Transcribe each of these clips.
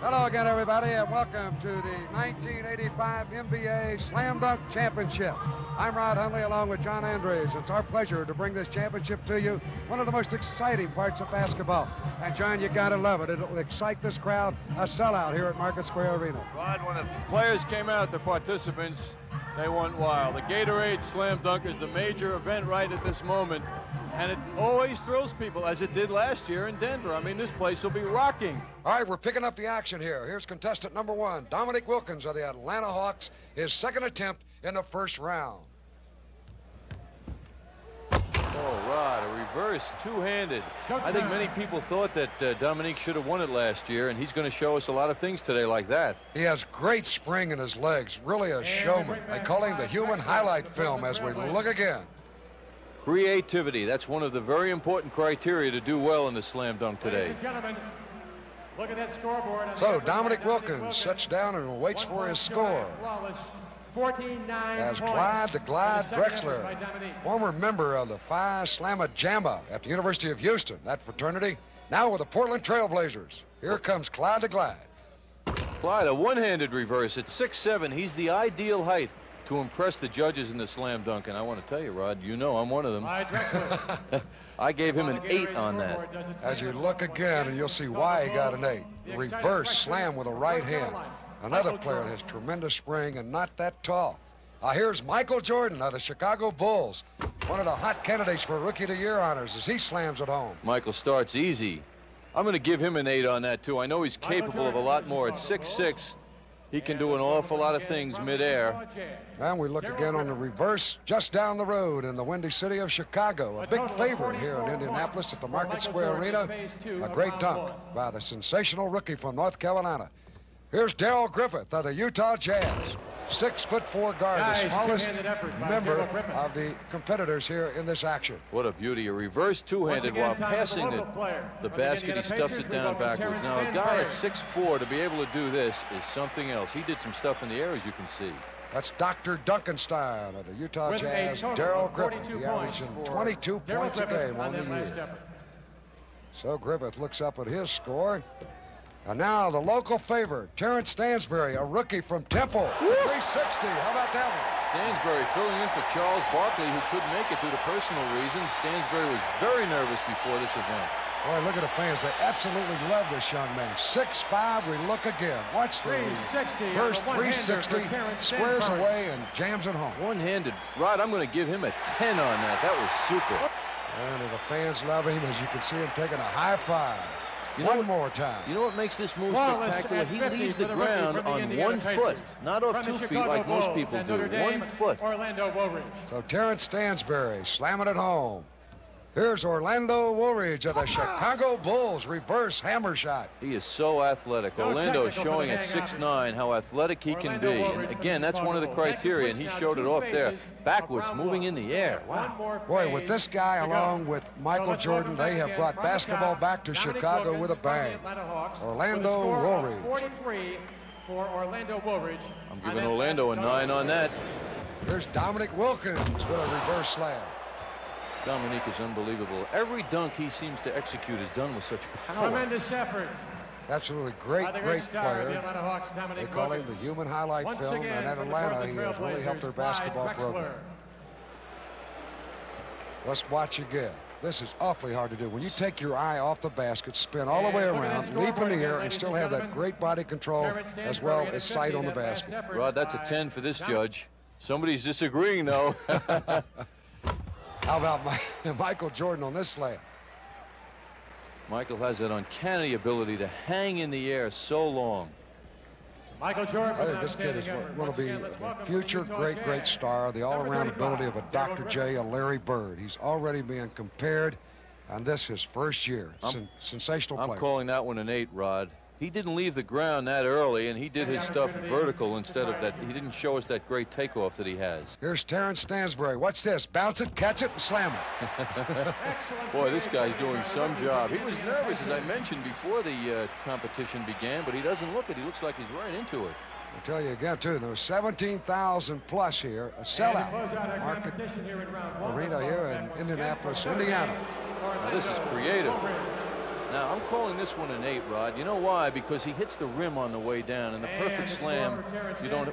Hello again, everybody, and welcome to the 1985 NBA Slam Dunk Championship. I'm Rod Hundley along with John Andres. It's our pleasure to bring this championship to you, one of the most exciting parts of basketball. And, John, you got to love it. It'll excite this crowd, a sellout here at Market Square Arena. Rod, when the players came out, the participants, they went wild. The Gatorade Slam Dunk is the major event right at this moment, and it always thrills people, as it did last year in Denver. I mean, this place will be rocking. All right, we're picking up the action here. Here's contestant number 1, Dominique Wilkins of the Atlanta Hawks, his second attempt in the first round. Oh, Rod, a reverse two-handed. I think many people thought that Dominique should have won it last year, and he's going to show us a lot of things today like that. He has great spring in his legs, really a showman. They call him the human highlight film as we look again. Creativity, that's one of the very important criteria to do well in the slam dunk today. Ladies and gentlemen, look at that scoreboard. So Dominique Wilkins sits down and waits for his score. 14-9 As Clyde the Glide Drexler, former member of the Phi Slamma Jamma at the University of Houston, that fraternity, now with the Portland Trail Blazers. Here comes Clyde the Glide. Clyde, a one-handed reverse at 6'7". He's the ideal height to impress the judges in the slam dunk, and I want to tell you, Rod, you know I'm one of them. I gave him an 8 on that. As you look again, and you'll see why he got an 8. Reverse slam with a right hand. Another player that has tremendous spring and not that tall. Here's Michael Jordan of the Chicago Bulls, one of the hot candidates for Rookie of the Year honors as he slams it home. Michael starts easy. I'm going to give him an 8 on that, too. I know he's capable of a lot more. At 6'6", he can do an awful lot of things midair. And we look again on the reverse, just down the road in the windy city of Chicago. A big favorite here in Indianapolis at the Market Square Arena. A great dunk by the sensational rookie from North Carolina. Here's Darrell Griffith of the Utah Jazz. 6'4" guard, the smallest member of the competitors here in this action. What a beauty, a reverse two-handed while passing the basket. He stuffs it down backwards. Now, a guy at 6'4" to be able to do this is something else. He did some stuff in the air, as you can see. That's Dr. Duncanstein of the Utah Jazz, Darrell Griffith. He averaging 22 points a game on the year. So Griffith looks up at his score. And now the local favorite, Terrence Stansbury, a rookie from Temple. 360. How about that one? Stansbury filling in for Charles Barkley, who couldn't make it due to personal reasons. Stansbury was very nervous before this event. Boy, look at the fans. They absolutely love this young man. 6'5", we look again. Watch the first 360, squares away and jams it home. One-handed. Rod, I'm going to give him a 10 on that. That was super. And the fans love him, as you can see him taking a high five. One more time. You know what makes this move spectacular? He leaves the ground on 1 foot, not off 2 feet like most people do. 1 foot. So Terrence Stansbury slamming it home. Here's Orlando Woolridge of the Chicago Bulls, reverse hammer shot. He is so athletic. Orlando is showing at 6'9" how athletic he can be. And again, that's one of the criteria, and he showed it off there. Backwards, moving in the air. Wow. Boy, with this guy along with Michael Jordan, they have brought basketball back to Chicago with a bang. Orlando Woolridge. I'm giving Orlando a 9 on that. Here's Dominique Wilkins with a reverse slam. Dominique is unbelievable. Every dunk he seems to execute is done with such power. Tremendous effort. Absolutely great player. They call him the human highlight film, and at Atlanta, he has really helped their basketball program. Let's watch again. This is awfully hard to do. When you take your eye off the basket, spin all the way around, leap in the air, and still have that great body control as well as sight on the basket. Rod, that's a 10 for this judge. Somebody's disagreeing, though. How about Michael Jordan on this slam? Michael has that uncanny ability to hang in the air so long. Michael Jordan. I think this kid is going to be a future great star, the all-around ability of a Dr. J, a Larry Bird. He's already being compared, and this is his first year. Sensational player. I'm calling that one an 8, Rod. He didn't leave the ground that early, and he did his stuff vertical instead of that. He didn't show us that great takeoff that he has. Here's Terrence Stansbury. Watch this. Bounce it, catch it, and slam it. Boy, this guy's doing some job. He was nervous, as I mentioned, before the competition began, but he doesn't look it. He looks like he's right into it. I'll tell you again, too, there was 17,000 plus here, a sellout Market Arena here in Indianapolis, Indiana. Now, this is creative. Now, I'm calling this one an 8, Rod. You know why? Because he hits the rim on the way down, and the perfect slam,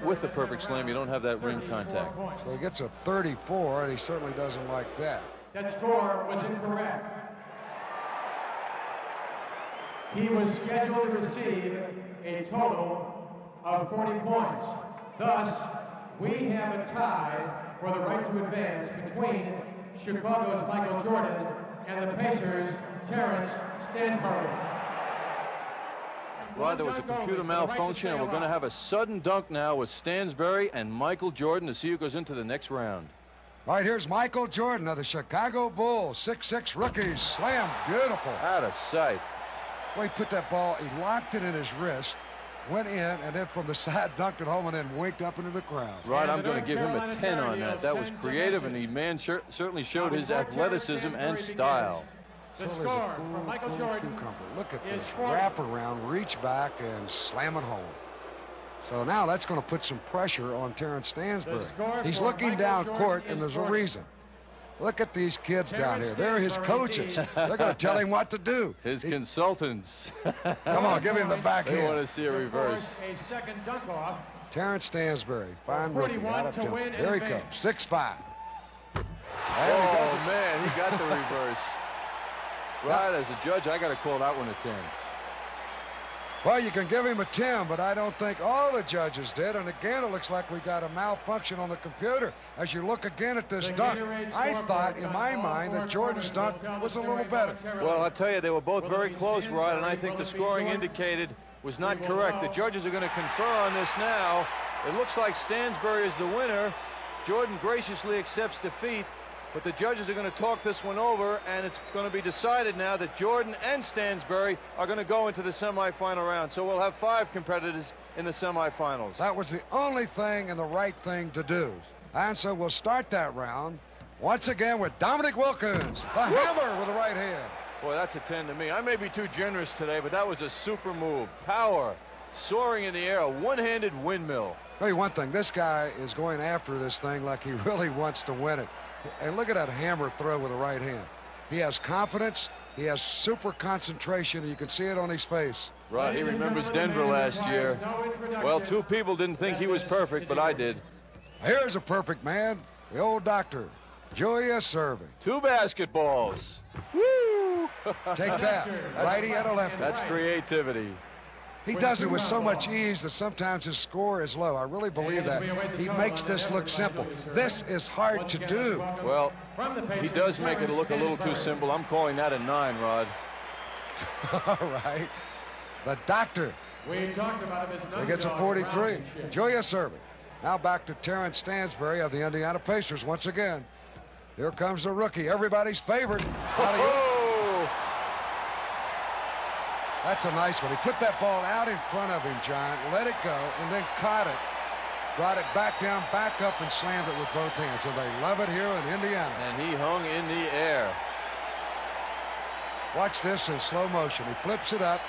with the perfect slam, you don't have that rim contact. So he gets a 34, and he certainly doesn't like that. That score was incorrect. He was scheduled to receive a total of 40 points. Thus, we have a tie for the right to advance between Chicago's Michael Jordan and the Pacers' Terrence Stansbury. Rod, there was a computer malfunction, and we're going to have a sudden dunk now with Stansbury and Michael Jordan to see who goes into the next round. All right, here's Michael Jordan of the Chicago Bulls. 6'6" rookies. Slam. Beautiful. Out of sight. Well, he put that ball, he locked it in his wrist, went in, and then from the side dunked it home and then winked up into the crowd. Rod, I'm going to give him a 10 on that. That was creative, and the man certainly showed his athleticism and style. The score for Michael Jordan cucumber. Look at is this 40. wrap around, reach back, and slam it home. So now that's going to put some pressure on Terrence Stansbury. He's looking down court, and there's a reason. Look at these kids down here. They're his coaches. They're going to tell him what to do. His consultants. Come on, give him the They backhand. want to see a reverse. A second dunk off. Terrence Stansbury, fine rookie, 41 out of to jump. win Here he in comes, 6'5". Oh, man, he got the reverse. Rod, as a judge, I got to call that one a 10. Well, you can give him a 10, but I don't think all the judges did. And again, it looks like we got a malfunction on the computer. As you look again at this dunk, I thought in my mind that Jordan's dunk was a little better. Well, I'll tell you, they were both very close, Rod, and I think the scoring indicated was not correct. The judges are going to confer on this now. It looks like Stansbury is the winner. Jordan graciously accepts defeat, but the judges are going to talk this one over, and it's going to be decided now that Jordan and Stansbury are going to go into the semifinal round. So we'll have 5 competitors in the semifinals. That was the only thing and the right thing to do. And so we'll start that round once again with Dominique Wilkins, the hammer with the right hand. Boy, that's a 10 to me. I may be too generous today, but that was a super move. Power, soaring in the air, a one-handed windmill. Tell you one thing, this guy is going after this thing like he really wants to win it. And look at that hammer throw with the right hand. He has confidence. He has super concentration. And you can see it on his face. Rod, he remembers Denver last year. Well, 2 people didn't think he was perfect, but I did. Here's a perfect man, the old doctor, Julius Erving. 2 basketballs. Woo! Take that, righty and a lefty. That's creativity. He does it with so much ease that sometimes his score is low. I really believe that. He makes this look simple. This is hard to do. Well, he does make it look a little too simple. I'm calling that a 9, Rod. All right. The doctor. We talked about him as He gets a 43. Julius Erving. Now back to Terrence Stansbury of the Indiana Pacers once again. Here comes the rookie, everybody's favorite. That's a nice one. He put that ball out in front of him, John, let it go, and then caught it, brought it back down, back up, and slammed it with both hands. And they love it here in Indiana. And he hung in the air. Watch this in slow motion. He flips it up.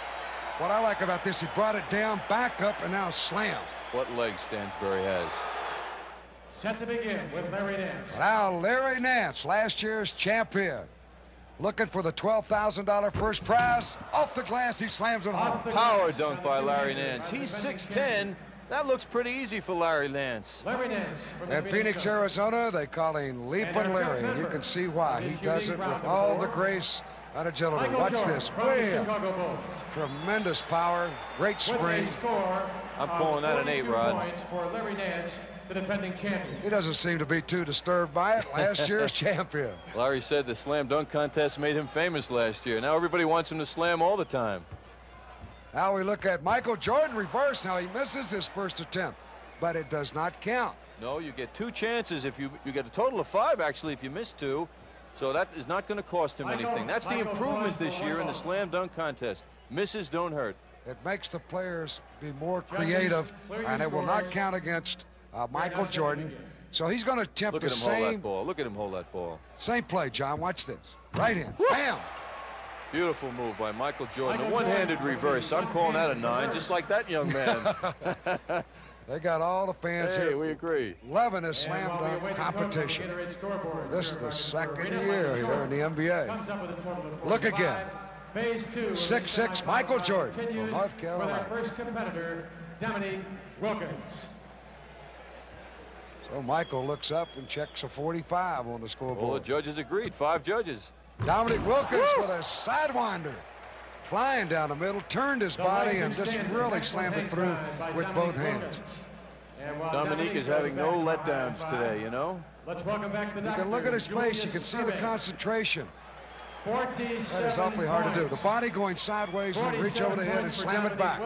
What I like about this, he brought it down, back up, and now slam. What legs Stansbury has. Set to begin with Larry Nance. Now Larry Nance, last year's champion. Looking for the $12,000 first prize. Off the glass, he slams it home. Power dunk by Larry Nance. He's 6'10". That looks pretty easy for Larry Nance. Larry Nance. In Phoenix, Arizona, they call him Leapin' Larry, and you can see why. He does it with all the grace and agility. Watch this. Bam! Tremendous power, great spring. I'm calling that an 8, Rod. Points for Larry Nance, the defending champion. He doesn't seem to be too disturbed by it. Last year's champion. Larry said the slam dunk contest made him famous last year. Now everybody wants him to slam all the time. Now we look at Michael Jordan reverse. Now he misses his first attempt, but it does not count. No, you get 2 chances. If you get a total of 5, actually, if you miss 2. So that is not going to cost him anything. That's the improvement this year in the slam dunk contest. Misses don't hurt. It makes the players be more creative, and it will not count against Michael Jordan. So he's going to attempt Look the at him hold that same, ball. Look at him hold that ball. same play, John. Watch this. Right hand. Bam! Beautiful move by Michael Jordan. A one-handed reverse. I'm calling that a 9, just like that young man. They got all the fans Hey, here we agree. loving this slam dunk competition. This is the second year here in the NBA. Look again. Phase 2. 6'6", Michael Jordan from continues North with our Carolina. first competitor, Dominique Wilkins. So Michael looks up and checks a 45 on the Well, the scoreboard. judges agreed. 5 judges. Dominique Wilkins with a sidewinder. Flying down the middle, turned his body and just really slammed it through with both hands. Dominique is having no letdowns today, you know? Let's welcome back the You can look at his face, you can see the concentration. That is awfully hard to do. The body going sideways and reach over the head and slam it back.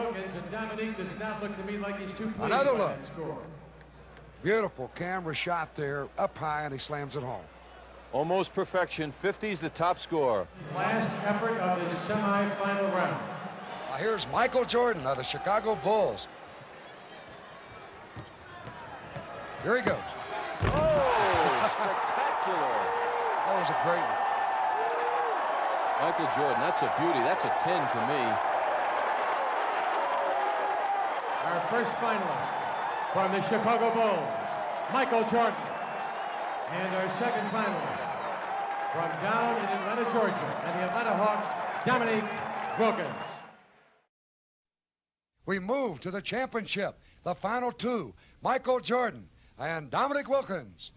Dominique does not look to me like he's too pleased Another by look. that score. Beautiful camera shot there, up high, and he slams it home. Almost perfection. 50's the top score. Last effort of this semi-final round. Now here's Michael Jordan of the Chicago Bulls. Here he goes. Oh, spectacular. That was a great one. Michael Jordan, that's a beauty. That's a 10 to me. Our first finalist from the Chicago Bulls, Michael Jordan. And our second finalist from down in Atlanta, Georgia, and the Atlanta Hawks, Dominique Wilkins. We move to the championship, the final two, Michael Jordan and Dominique Wilkins.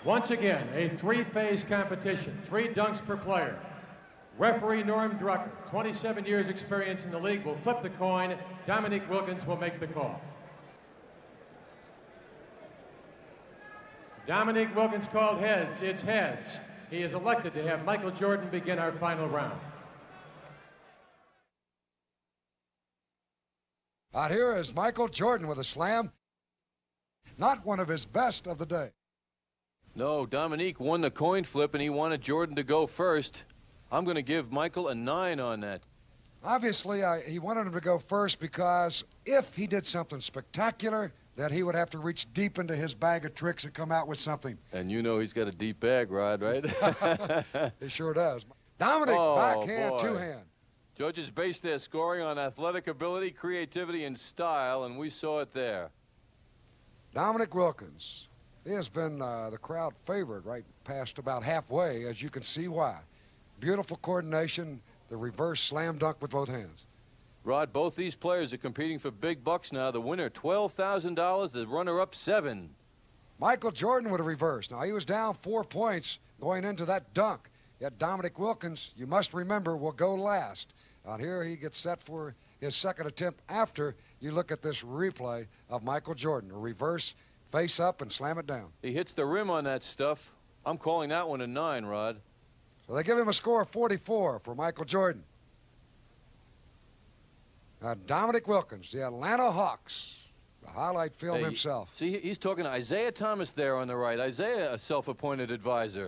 Once again, a three-phase competition, 3 dunks per player. Referee Norm Drucker, 27 years experience in the league, will flip the coin. Dominique Wilkins will make the call. Dominique Wilkins called heads. It's heads. He is elected to have Michael Jordan begin our final round. Out here is Michael Jordan with a slam. Not one of his best of the day. No, Dominique won the coin flip, and he wanted Jordan to go first. I'm going to give Michael a 9 on that. Obviously, he wanted him to go first because if he did something spectacular, that he would have to reach deep into his bag of tricks and come out with something. And you know he's got a deep bag, Rod, right? He sure does. Dominic, Oh, backhand, boy. two-hand. Judges based their scoring on athletic ability, creativity, and style, and we saw it there. Dominique Wilkins. He has been the crowd favorite right past about halfway, as you can see why. Beautiful coordination, the reverse slam dunk with both hands. Rod, both these players are competing for big bucks now. The winner, $12,000. The runner-up, $7,000. Michael Jordan with a reverse. Now, he was down 4 points going into that dunk. Yet Dominique Wilkins, you must remember, will go last. Out here, he gets set for his second attempt after you look at this replay of Michael Jordan. A reverse, face up, and slam it down. He hits the rim on that stuff. I'm calling that one a 9, Rod. So they give him a score of 44 for Michael Jordan. Now, Dominique Wilkins, the Atlanta Hawks, the highlight film Hey, himself. See, he's talking to Isaiah Thomas there on the right. Isaiah, a self-appointed advisor.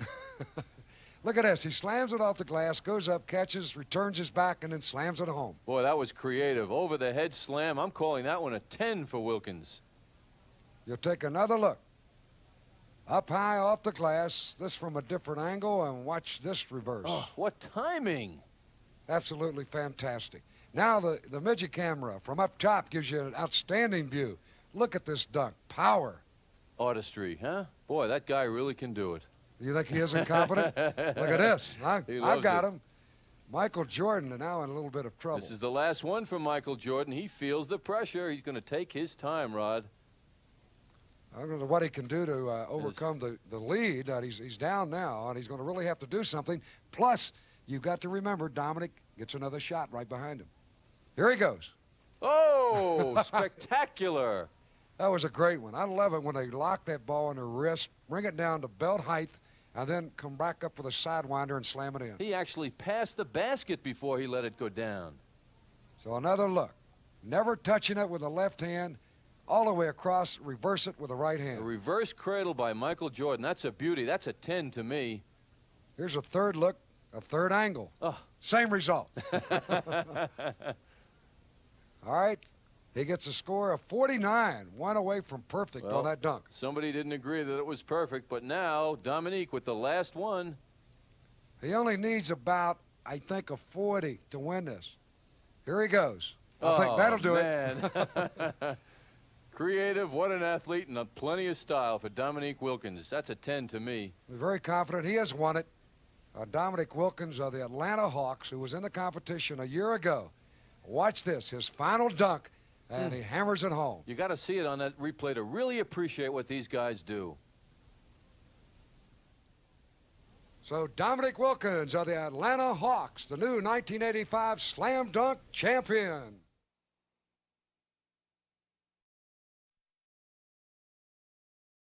Look at this. He slams it off the glass, goes up, catches, returns his back, and then slams it home. Boy, that was creative. Over the head slam. I'm calling that one a 10 for Wilkins. You'll take another look. Up high off the glass, this from a different angle, and watch this reverse. Oh, what timing. Absolutely fantastic. Now the midget camera from up top gives you an outstanding view. Look at this dunk. Power. Artistry, huh? Boy, that guy really can do it. You think he isn't confident? Look at this. He I've loves got it. him. Michael Jordan now in a little bit of trouble. This is the last one for Michael Jordan. He feels the pressure. He's going to take his time, Rod. I don't know what he can do to overcome the lead. He's down now, and he's going to really have to do something. Plus, you've got to remember, Dominic gets another shot right behind him. Here he goes. Oh, spectacular. That was a great one. I love it when they lock that ball in their wrist, bring it down to belt height, and then come back up for the sidewinder and slam it in. He actually passed the basket before he let it go down. So another look. Never touching it with the left hand, all the way across, reverse it with the right A hand. reverse cradle by Michael Jordan. That's a beauty. That's a 10 to me. Here's a third look, a third angle. Oh. Same result. All right. He gets a score of 49, one away from perfect Well, on that dunk. Somebody didn't agree that it was perfect, but now Dominique with the last one. He only needs about, I think, a 40 to win this. Here he goes. I think that'll do it. Creative, what an athlete, and plenty of style for Dominique Wilkins. That's a 10 to me. We're very confident he has won it. Dominic Wilkins of the Atlanta Hawks, who was in the competition a year ago. Watch this, his final dunk, and he hammers it home. You got to see it on that replay to really appreciate what these guys do. So Dominic Wilkins of the Atlanta Hawks, the new 1985 Slam Dunk champion.